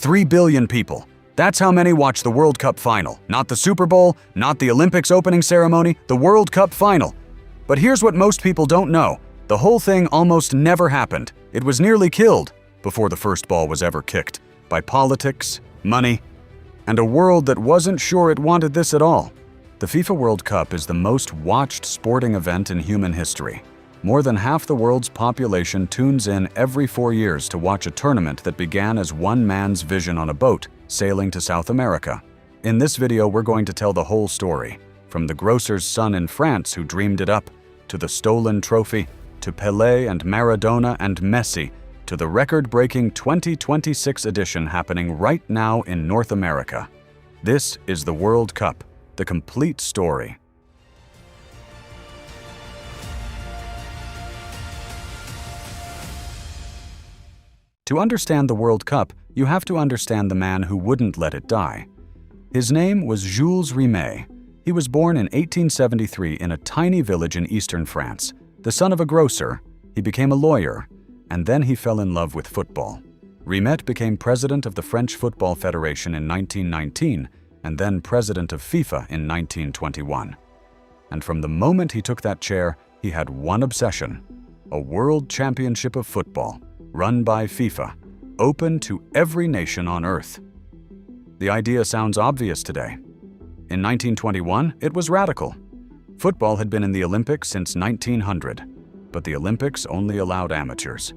3 billion people. That's how many watch the World Cup final. Not the Super Bowl, not the Olympics opening ceremony, the World Cup final. But here's what most people don't know. The whole thing almost never happened. It was nearly killed before the first ball was ever kicked by politics, money, and a world that wasn't sure it wanted this at all. The FIFA World Cup is the most watched sporting event in human history. More than half the world's population tunes in every 4 years to watch a tournament that began as one man's vision on a boat sailing to South America. In this video, we're going to tell the whole story, from the grocer's son in France who dreamed it up, to the stolen trophy, to Pelé and Maradona and Messi, to the record-breaking 2026 edition happening right now in North America. This is the World Cup, the complete story. To understand the World Cup, you have to understand the man who wouldn't let it die. His name was Jules Rimet. He was born in 1873 in a tiny village in eastern France. The son of a grocer, he became a lawyer, and then he fell in love with football. Rimet became president of the French Football Federation in 1919, and then president of FIFA in 1921. And from the moment he took that chair, he had one obsession: a world championship of football, run by FIFA, open to every nation on earth. The idea sounds obvious today. In 1921, it was radical. Football had been in the Olympics since 1900, but the Olympics only allowed amateurs.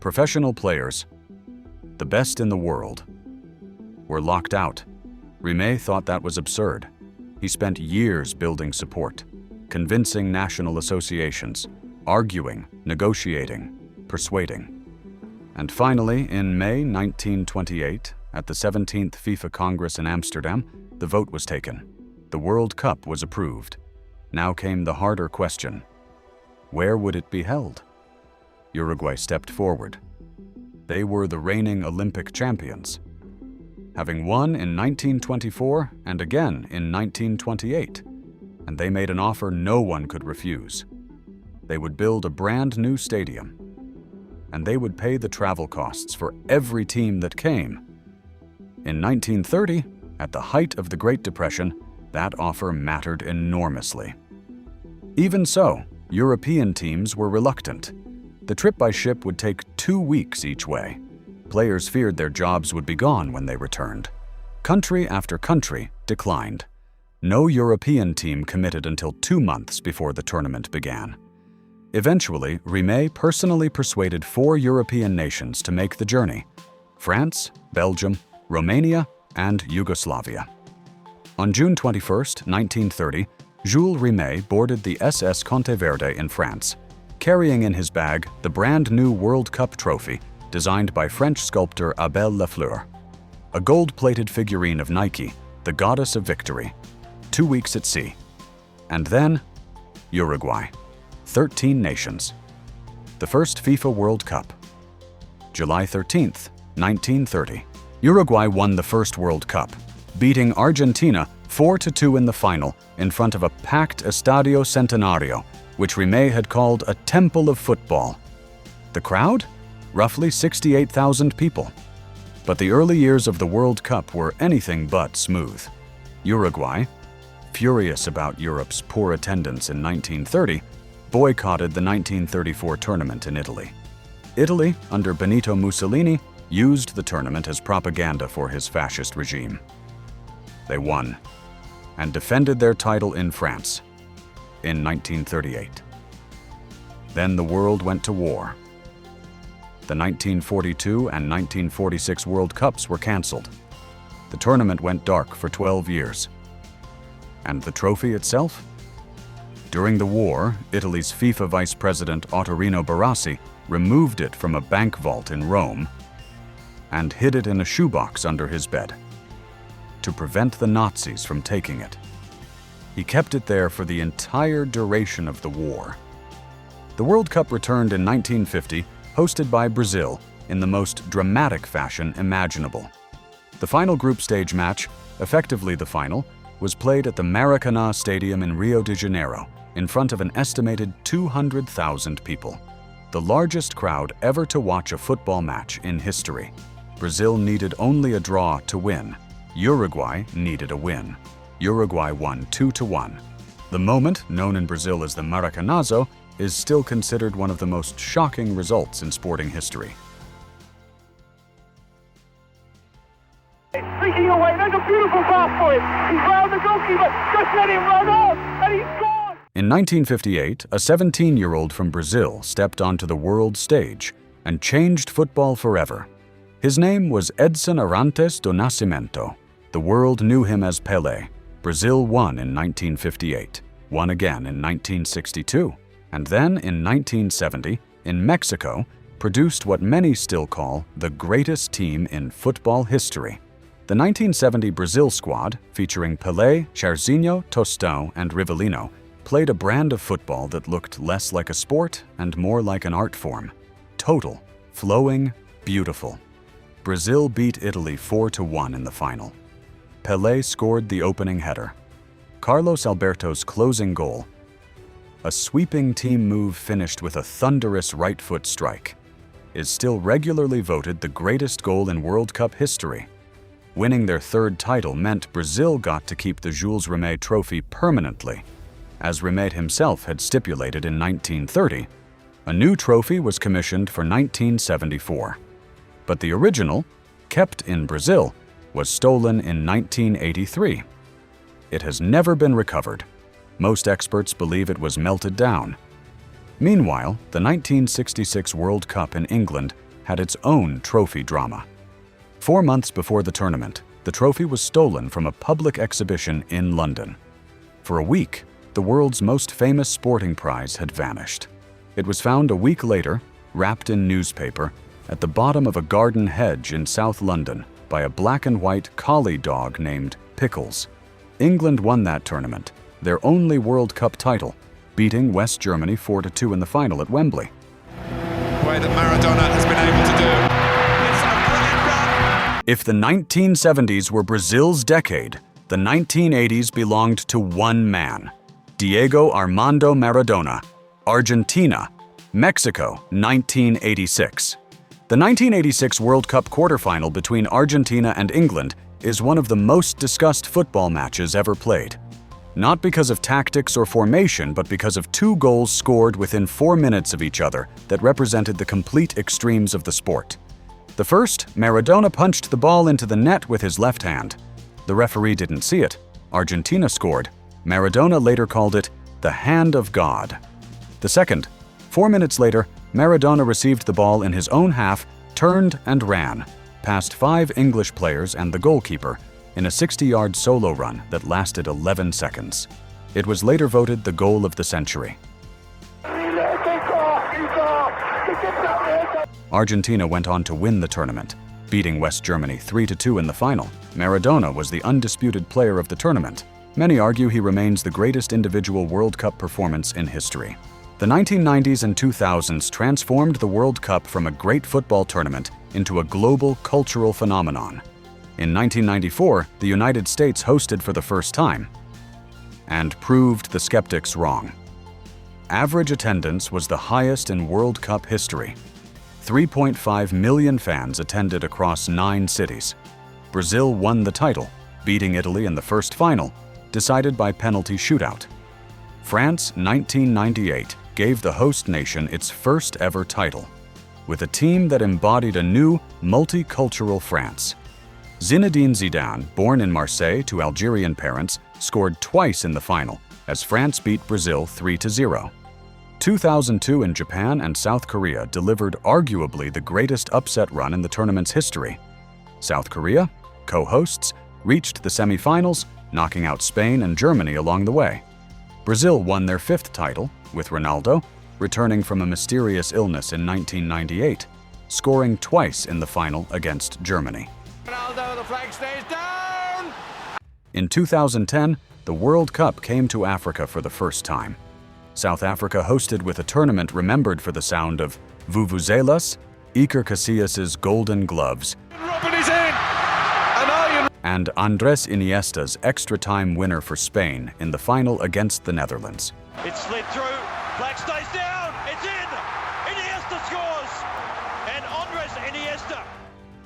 Professional players, the best in the world, were locked out. Rimet thought that was absurd. He spent years building support, convincing national associations, arguing, negotiating, persuading. And finally, in May 1928, at the 17th FIFA Congress in Amsterdam, the vote was taken. The World Cup was approved. Now came the harder question: where would it be held? Uruguay stepped forward. They were the reigning Olympic champions, having won in 1924 and again in 1928, and they made an offer no one could refuse. They would build a brand new stadium, and they would pay the travel costs for every team that came. In 1930, at the height of the Great Depression, that offer mattered enormously. Even so, European teams were reluctant. The trip by ship would take 2 weeks each way. Players feared their jobs would be gone when they returned. Country after country declined. No European team committed until 2 months before the tournament began. Eventually, Rimet personally persuaded 4 European nations to make the journey: France, Belgium, Romania, and Yugoslavia. On June 21, 1930, Jules Rimet boarded the SS Conteverde in France, carrying in his bag the brand new World Cup trophy designed by French sculptor Abel Lafleur, a gold-plated figurine of Nike, the goddess of victory. 2 weeks at sea. And then, Uruguay. 13 nations. The first FIFA World Cup. July 13, 1930. Uruguay won the first World Cup, beating Argentina 4-2 in the final in front of a packed Estadio Centenario, which Rimet had called a temple of football. The crowd? Roughly 68,000 people. But the early years of the World Cup were anything but smooth. Uruguay, furious about Europe's poor attendance in 1930, boycotted the 1934 tournament in Italy. Italy, under Benito Mussolini, used the tournament as propaganda for his fascist regime. They won, and defended their title in France in 1938. Then the world went to war. The 1942 and 1946 World Cups were cancelled. The tournament went dark for 12 years. And the trophy itself? During the war, Italy's FIFA vice president Ottorino Barassi removed it from a bank vault in Rome and hid it in a shoebox under his bed to prevent the Nazis from taking it. He kept it there for the entire duration of the war. The World Cup returned in 1950, hosted by Brazil, in the most dramatic fashion imaginable. The final group stage match, effectively the final, was played at the Maracanã Stadium in Rio de Janeiro, in front of an estimated 200,000 people, the largest crowd ever to watch a football match in history. Brazil needed only a draw to win. Uruguay needed a win. Uruguay won 2-1. The moment, known in Brazil as the Maracanazo, is still considered one of the most shocking results in sporting history. Streaking away, there's a beautiful pass for him. He's round the goalkeeper, just let him run on, and he's gone! In 1958, a 17-year-old from Brazil stepped onto the world stage and changed football forever. His name was Edson Arantes do Nascimento. The world knew him as Pelé. Brazil won in 1958, won again in 1962, and then in 1970, in Mexico, produced what many still call the greatest team in football history. The 1970 Brazil squad, featuring Pelé, Jairzinho, Tostão, and Rivellino, played a brand of football that looked less like a sport and more like an art form. Total, flowing, beautiful. Brazil beat Italy 4-1 in the final. Pelé scored the opening header. Carlos Alberto's closing goal. A sweeping team move finished with a thunderous right foot strike. Is still regularly voted the greatest goal in World Cup history. Winning their third title meant Brazil got to keep the Jules Rimet trophy permanently. As Rimet himself had stipulated in 1930, a new trophy was commissioned for 1974. But the original, kept in Brazil, was stolen in 1983. It has never been recovered. Most experts believe it was melted down. Meanwhile, the 1966 World Cup in England had its own trophy drama. 4 months before the tournament, the trophy was stolen from a public exhibition in London. For a week, the world's most famous sporting prize had vanished. It was found a week later, wrapped in newspaper, at the bottom of a garden hedge in South London by a black and white collie dog named Pickles. England won that tournament, their only World Cup title, beating West Germany 4-2 in the final at Wembley. The way that Maradona has been able to do. It's a brilliant run. If the 1970s were Brazil's decade, the 1980s belonged to one man, Diego Armando Maradona. Argentina, Mexico, 1986. The 1986 World Cup quarterfinal between Argentina and England is one of the most discussed football matches ever played. Not because of tactics or formation, but because of 2 goals scored within 4 minutes of each other that represented the complete extremes of the sport. The first, Maradona punched the ball into the net with his left hand. The referee didn't see it. Argentina scored. Maradona later called it the hand of God. The second, 4 minutes later, Maradona received the ball in his own half, turned and ran, past 5 English players and the goalkeeper, in a 60-yard solo run that lasted 11 seconds. It was later voted the goal of the century. Argentina went on to win the tournament, beating West Germany 3-2 in the final. Maradona was the undisputed player of the tournament. Many argue he remains the greatest individual World Cup performance in history. The 1990s and 2000s transformed the World Cup from a great football tournament into a global cultural phenomenon. In 1994, the United States hosted for the first time and proved the skeptics wrong. Average attendance was the highest in World Cup history. 3.5 million fans attended across 9 cities. Brazil won the title, beating Italy in the first final, decided by penalty shootout. France, 1998, gave the host nation its first ever title, with a team that embodied a new, multicultural France. Zinedine Zidane, born in Marseille to Algerian parents, scored twice in the final, as France beat Brazil 3-0. 2002 in Japan and South Korea delivered arguably the greatest upset run in the tournament's history. South Korea, co-hosts, reached the semifinals, knocking out Spain and Germany along the way. Brazil won their 5th title, with Ronaldo returning from a mysterious illness in 1998, scoring twice in the final against Germany. Ronaldo, the flag stays down! In 2010, the World Cup came to Africa for the first time. South Africa hosted with a tournament remembered for the sound of vuvuzelas, Iker Casillas' golden gloves, Robin is in! and Andrés Iniesta's extra-time winner for Spain in the final against the Netherlands. It slid through, flag stays down, it's in! Iniesta scores! And Andrés Iniesta!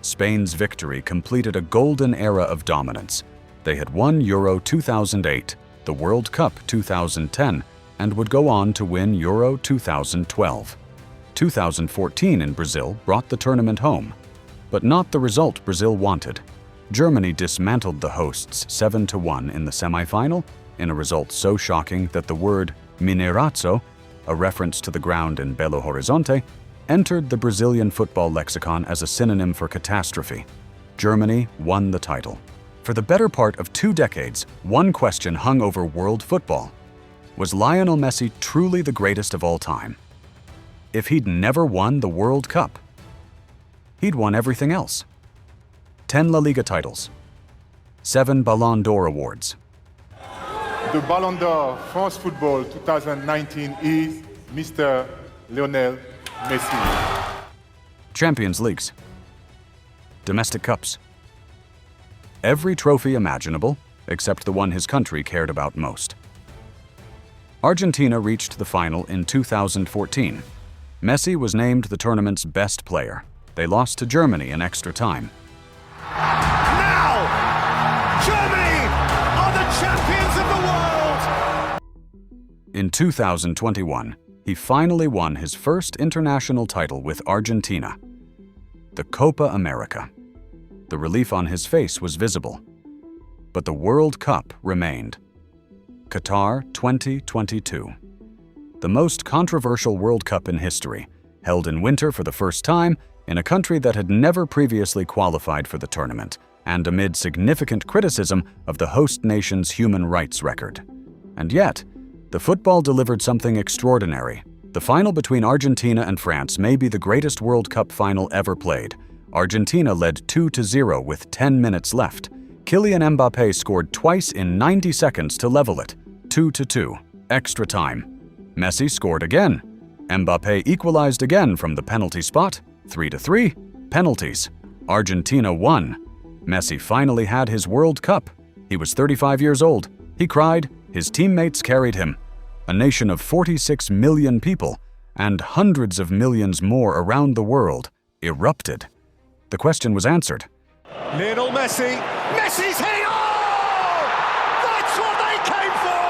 Spain's victory completed a golden era of dominance. They had won Euro 2008, the World Cup 2010, and would go on to win Euro 2012. 2014 in Brazil brought the tournament home, but not the result Brazil wanted. Germany dismantled the hosts 7-1 in the semifinal, in a result so shocking that the word Mineirazo, a reference to the ground in Belo Horizonte, entered the Brazilian football lexicon as a synonym for catastrophe. Germany won the title. For the better part of 2 decades, one question hung over world football. Was Lionel Messi truly the greatest of all time? If he'd never won the World Cup, he'd won everything else. 10 La Liga titles, 7 Ballon d'Or awards. The Ballon d'Or France Football 2019 is Mr. Lionel Messi. Champions Leagues, domestic cups, every trophy imaginable except the one his country cared about most. Argentina reached the final in 2014. Messi was named the tournament's best player. They lost to Germany in extra time. Now, Germany are the champions of the world! In 2021, he finally won his first international title with Argentina, the Copa America. The relief on his face was visible. But the World Cup remained. Qatar 2022. The most controversial World Cup in history, held in winter for the first time in a country that had never previously qualified for the tournament, and amid significant criticism of the host nation's human rights record. And yet, the football delivered something extraordinary. The final between Argentina and France may be the greatest World Cup final ever played. Argentina led 2-0 with 10 minutes left. Kylian Mbappé scored twice in 90 seconds to level it, 2-2, extra time. Messi scored again. Mbappé equalized again from the penalty spot, 3-3, penalties. Argentina won. Messi finally had his World Cup. He was 35 years old. He cried. His teammates carried him. A nation of 46 million people, and hundreds of millions more around the world, erupted. The question was answered. Lionel Messi. Messi's hit! Oh! That's what they came for!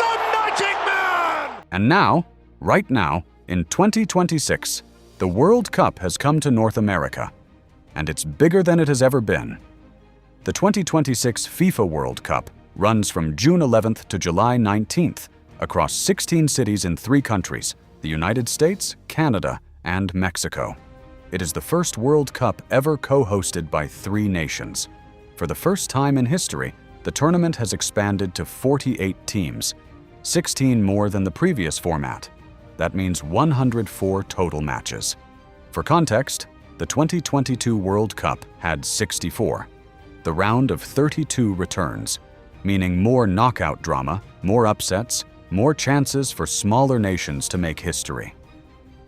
The Magic Man! And now, right now, in 2026, the World Cup has come to North America, and it's bigger than it has ever been. The 2026 FIFA World Cup runs from June 11th to July 19th across 16 cities in 3 countries, the United States, Canada, and Mexico. It is the first World Cup ever co-hosted by 3 nations. For the first time in history, the tournament has expanded to 48 teams, 16 more than the previous format. That means 104 total matches. For context, the 2022 World Cup had 64. The round of 32 returns, meaning more knockout drama, more upsets, more chances for smaller nations to make history.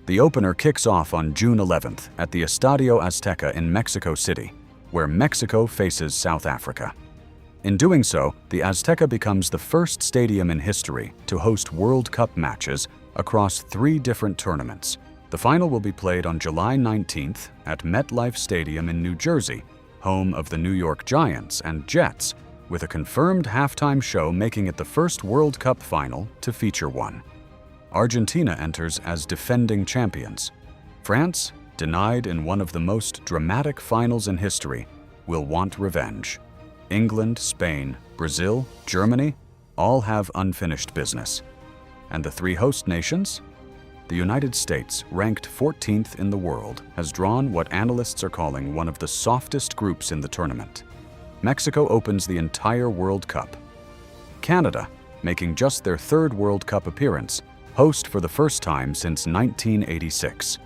The opener kicks off on June 11th at the Estadio Azteca in Mexico City, where Mexico faces South Africa. In doing so, the Azteca becomes the first stadium in history to host World Cup matches across 3 different tournaments. The final will be played on July 19th at MetLife Stadium in New Jersey, home of the New York Giants and Jets, with a confirmed halftime show making it the first World Cup final to feature one. Argentina enters as defending champions. France, denied in one of the most dramatic finals in history, will want revenge. England, Spain, Brazil, Germany all have unfinished business. And the 3 host nations? The United States, ranked 14th in the world, has drawn what analysts are calling one of the softest groups in the tournament. Mexico opens the entire World Cup. Canada, making just their 3rd World Cup appearance, host for the first time since 1986.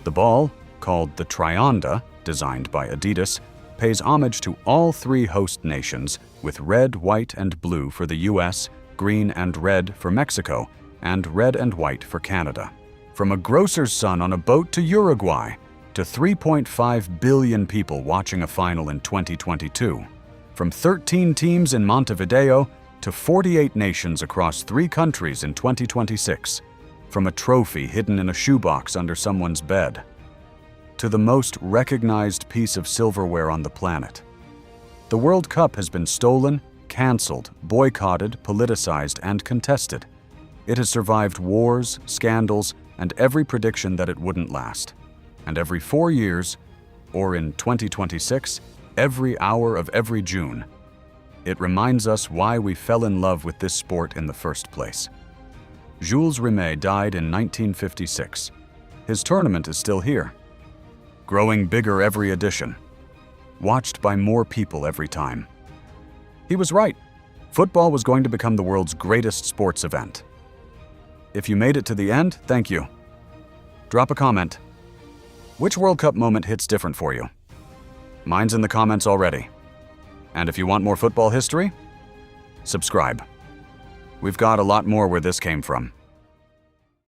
The ball, called the Trionda, designed by Adidas, pays homage to all 3 host nations, with red, white, and blue for the US, green and red for Mexico, and red and white for Canada. From a grocer's son on a boat to Uruguay, to 3.5 billion people watching a final in 2022. From 13 teams in Montevideo to 48 nations across 3 countries in 2026. From a trophy hidden in a shoebox under someone's bed. to the most recognized piece of silverware on the planet. The World Cup has been stolen, cancelled, boycotted, politicized, and contested. It has survived wars, scandals, and every prediction that it wouldn't last. And every 4 years, or in 2026, every hour of every June, it reminds us why we fell in love with this sport in the first place. Jules Rimet died in 1956. His tournament is still here, growing bigger every edition, watched by more people every time. He was right. Football was going to become the world's greatest sports event. If you made it to the end, thank you. Drop a comment. Which World Cup moment hits different for you? Mine's in the comments already. And if you want more football history, subscribe. We've got a lot more where this came from.